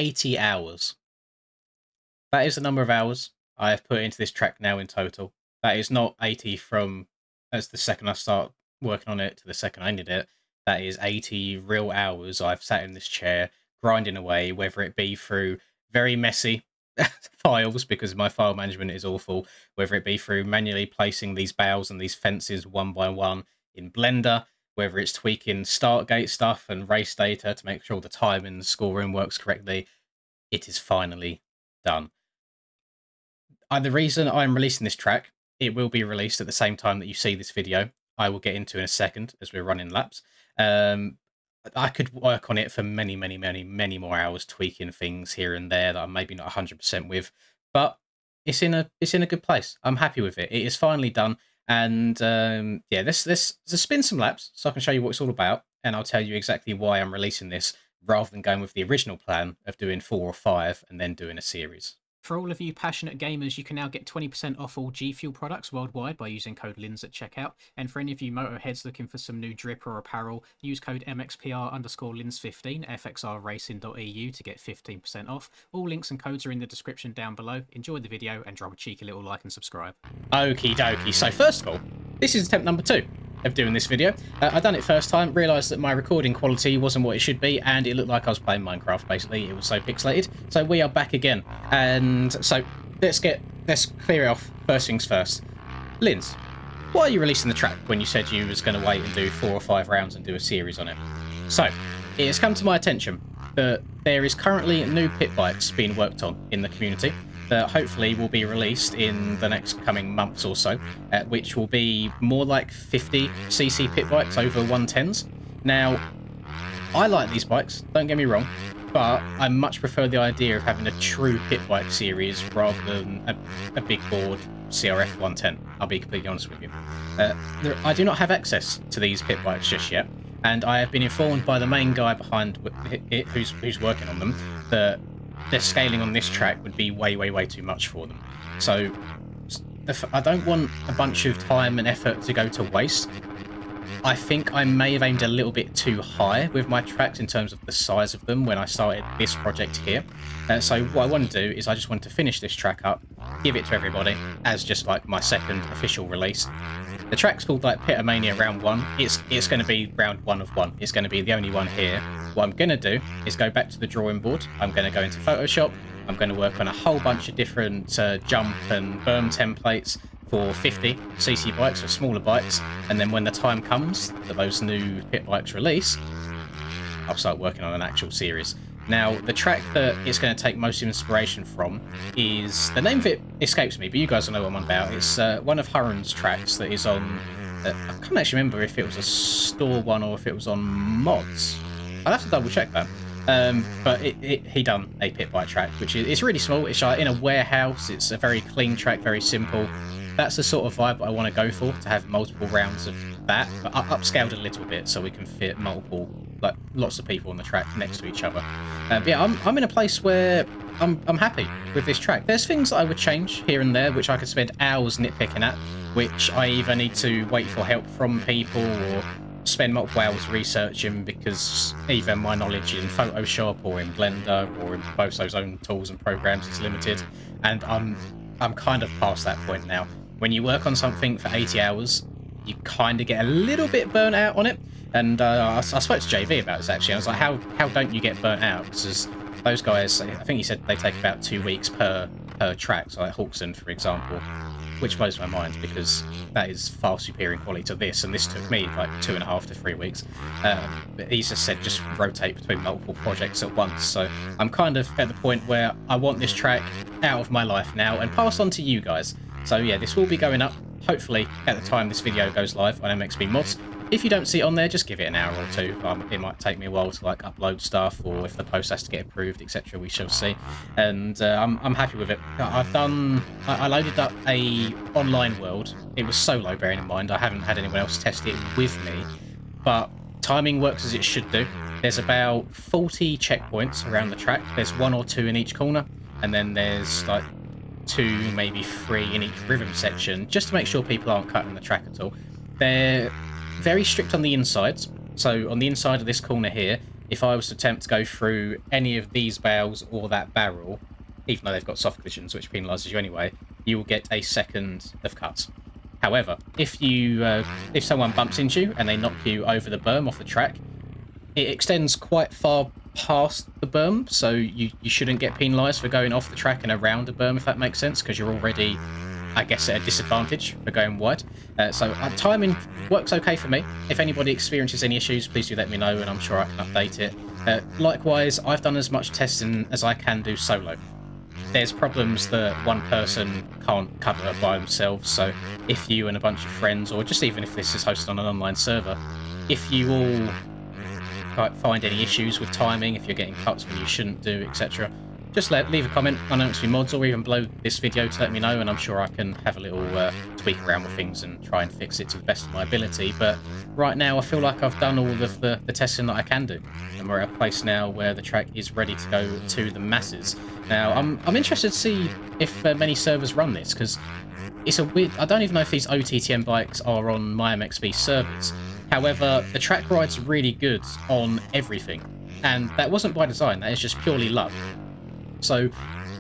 80 hours. That is the number of hours I have put into this track now in total. That is not 80 from as the second I start working on it to the second I ended it. That is 80 real hours I've sat in this chair grinding away, whether it be through very messy files because my file management is awful, whether it be through manually placing these bales and these fences one by one in Blender, whether it's tweaking start gate stuff and race data to make sure the time and scoring works correctly. It is finally done. The reason I'm releasing this track, it will be released at the same time that you see this video. I will get into in a second as we're running laps. I could work on it for many more hours, tweaking things here and there that I'm maybe not 100% with, but it's in a good place. I'm happy with it. It is finally done, and yeah, let's spin some laps so I can show you what it's all about, and I'll tell you exactly why I'm releasing this rather than going with the original plan of doing 4 or 5 and then doing a series. For all of you passionate gamers, you can now get 20% off all G Fuel products worldwide by using code LINS at checkout. And for any of you motorheads looking for some new drip or apparel, use code MXPR_LINS15 fxrracing.eu to get 15% off. All links and codes are in the description down below. Enjoy the video and drop a cheeky little like and subscribe. Okie dokie. So first of all, this is attempt number 2 of doing this video. I done it first time, realised that my recording quality wasn't what it should be, and it looked like I was playing Minecraft, basically. It was so pixelated. So we are back again. And so let's clear it off. First things first. Linz, why are you releasing the track when you said you was going to wait and do 4 or 5 rounds and do a series on it? So, it has come to my attention that there is currently new pit bikes being worked on in the community that hopefully will be released in the next coming months or so, which will be more like 50cc pit bikes over 110s. Now, I like these bikes, don't get me wrong, but I much prefer the idea of having a true pit bike series rather than a big board CRF 110. I'll be completely honest with you. I do not have access to these pit bikes just yet, and I have been informed by the main guy behind it who's working on them that the scaling on this track would be way too much for them. So I don't want a bunch of time and effort to go to waste. I think I may have aimed a little bit too high with my tracks in terms of the size of them when I started this project here. So what I want to do is I just want to finish this track up, give it to everybody as just like my second official release. The track's called like Pitomania Round 1. It's going to be round 1 of 1. It's going to be the only one here. What I'm going to do is go back to the drawing board. I'm going to go into Photoshop. I'm going to work on a whole bunch of different jump and berm templates for 50cc bikes or smaller bikes, and then when the time comes that those new pit bikes release, I'll start working on an actual series. Now, the track that it's going to take most inspiration from is, the name of it escapes me, but you guys will know what I'm on about. It's one of Hurren's tracks that is on, I can't actually remember if it was a store one or if it was on mods. I'll have to double check that. But he done a pit bike track, which is, it's really small. It's in a warehouse. It's a very clean track, very simple. That's the sort of vibe I want to go for, to have multiple rounds of that, but upscaled a little bit so we can fit multiple, like lots of people on the track next to each other. But yeah, I'm in a place where I'm happy with this track. There's things that I would change here and there, which I could spend hours nitpicking at, which I either need to wait for help from people or spend multiple hours researching because either my knowledge in Photoshop or in Blender or in both those own tools and programs is limited, and I'm kind of past that point now. When you work on something for 80 hours, you kind of get a little bit burnt out on it. And I spoke to JV about this, actually. I was like, how don't you get burnt out? Because those guys, I think he said they take about 2 weeks per track. So like Hawkson, for example, which blows my mind because that is far superior in quality to this. And this took me like 2.5 to 3 weeks. But he just said just rotate between multiple projects at once. So I'm kind of at the point where I want this track out of my life now and pass on to you guys. So yeah, this will be going up, hopefully, at the time this video goes live on MXB Mods. If you don't see it on there, just give it an hour or two. It might take me a while to like upload stuff, or if the post has to get approved, etc. We shall see. And I'm happy with it. I loaded up a online world. It was solo, bearing in mind. I haven't had anyone else test it with me, but timing works as it should do. There's about 40 checkpoints around the track. There's 1 or 2 in each corner, and then there's like 2, maybe 3 in each rhythm section, just to make sure people aren't cutting the track at all. They're very strict on the insides. So on the inside of this corner here, if I was to attempt to go through any of these bales or that barrel, even though they've got soft collisions, which penalises you anyway, you will get a second of cuts. However, if someone bumps into you and they knock you over the berm off the track, it extends quite far past the berm, so you shouldn't get penalised for going off the track and around the berm, if that makes sense, because you're already, I guess, at a disadvantage for going wide. So timing works okay for me. If anybody experiences any issues, please do let me know, and I'm sure I can update it. Likewise, I've done as much testing as I can do solo. There's problems that one person can't cover by themselves, so if you and a bunch of friends, or just even if this is hosted on an online server, if you all find any issues with timing, if you're getting cuts when you shouldn't do, etc., just leave a comment amongst me mods, or even below this video to let me know, and I'm sure I can have a little tweak around with things and try and fix it to the best of my ability. But right now I feel like I've done all of the testing that I can do, and we're at a place now where the track is ready to go to the masses. Now I'm interested to see if many servers run this, because it's a weird, I don't even know if these OTTM bikes are on MyMXB servers. However, the track ride's really good on everything, and that wasn't by design, that is just purely luck. So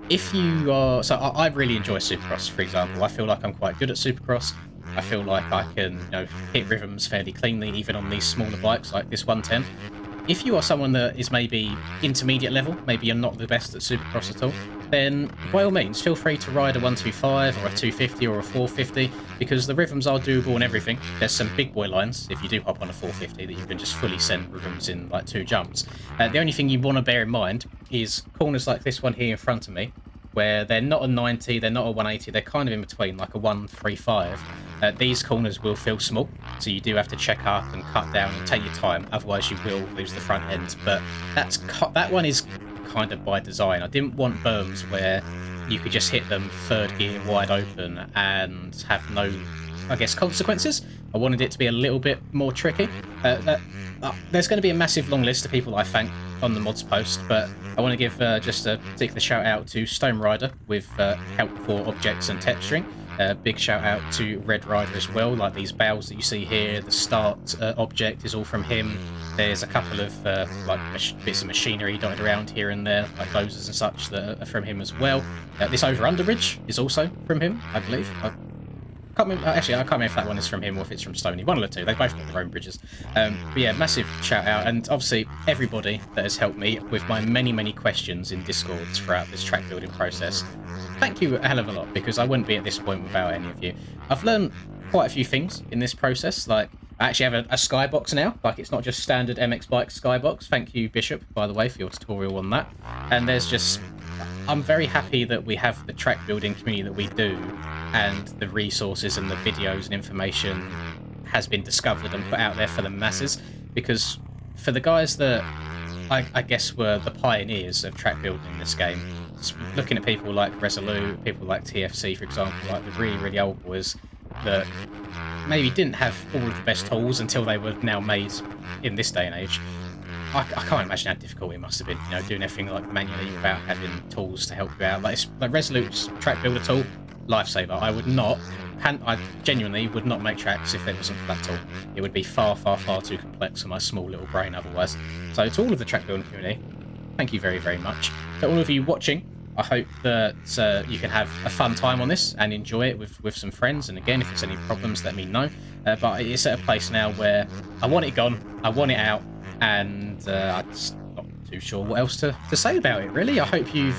if you are, I really enjoy Supercross, for example. I feel like I'm quite good at Supercross. I feel like I can, hit rhythms fairly cleanly, even on these smaller bikes like this 110. If you are someone that is maybe intermediate level, maybe you're not the best at Supercross at all, then by all means feel free to ride a 125 or a 250 or a 450, because the rhythms are doable and everything. There's some big boy lines if you do hop on a 450 that you can just fully send rhythms in like 2 jumps. The only thing you want to bear in mind is corners like this one here in front of me, where they're not a 90, they're not a 180, they're kind of in between, like a 135. These corners will feel small, so you do have to check up and cut down and take your time, otherwise you will lose the front end. But that one is kind of by design. I didn't want berms where you could just hit them third gear wide open and have no, I guess, consequences. I wanted it to be a little bit more tricky. There's going to be a massive long list of people I thank on the mods post, but I want to give just a particular shout out to Stone Rider with help for objects and texturing. Big shout out to Red Rider as well, like these bales that you see here, the start object is all from him. There's a couple of bits of machinery dotted around here and there, like dozers and such, that are from him as well. This over-under bridge is also from him, I believe. Actually, I can't remember if that one is from him or if it's from Stoney. One of the two. They both got their own bridges. But yeah, massive shout out. And obviously, everybody that has helped me with my many, many questions in Discords throughout this track building process. Thank you a hell of a lot, because I wouldn't be at this point without any of you. I've learned quite a few things in this process. Like, I actually have a skybox now. Like, it's not just standard MX Bike skybox. Thank you, Bishop, by the way, for your tutorial on that. And there's just... I'm very happy that we have the track building community that we do, and the resources and the videos and information has been discovered and put out there for the masses, because for the guys that I guess were the pioneers of track building in this game, just looking at people like Resolute, people like TFC, for example, like the really, really old boys that maybe didn't have all of the best tools until they were now made in this day and age. I can't imagine how difficult it must have been, doing everything like manually without having tools to help you out. Like Resolute's track builder tool, lifesaver. I genuinely would not make tracks if it wasn't for that tool. It would be far, far, far too complex for my small little brain otherwise. So to all of the track building community, thank you very, very much. To all of you watching, I hope that you can have a fun time on this and enjoy it with some friends. And again, if there's any problems, let me know. But it's at a place now where I want it gone, I want it out, and I'm just not too sure what else to say about it, really. I hope you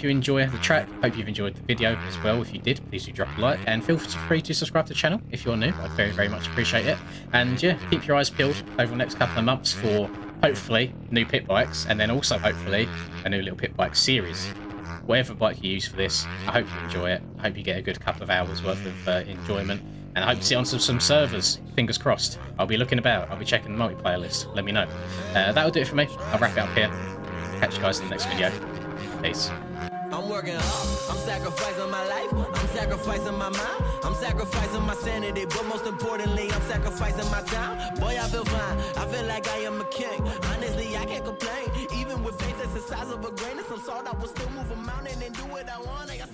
enjoy the track. Hope you've enjoyed the video as well. If you did, please do drop a like, and feel free to subscribe to the channel if you're new. I'd very, very much appreciate it. And yeah, keep your eyes peeled over the next couple of months for hopefully new pit bikes, and then also hopefully a new little pit bike series. Whatever bike you use for this, I hope you enjoy it. I hope you get a good couple of hours worth of enjoyment. And I hope to see you on some servers, fingers crossed. I'll be looking about, I'll be checking the multiplayer list, let me know. That'll do it for me, I'll wrap it up here. Catch you guys in the next video. Peace. I'm working hard, I'm sacrificing my life, I'm sacrificing my mind, I'm sacrificing my sanity, but most importantly, I'm sacrificing my time. Boy, I feel fine, I feel like I am a king. Honestly, I can't complain, even with faith that's the size of a grain of some salt, I will still move a mountain and do what I want. I got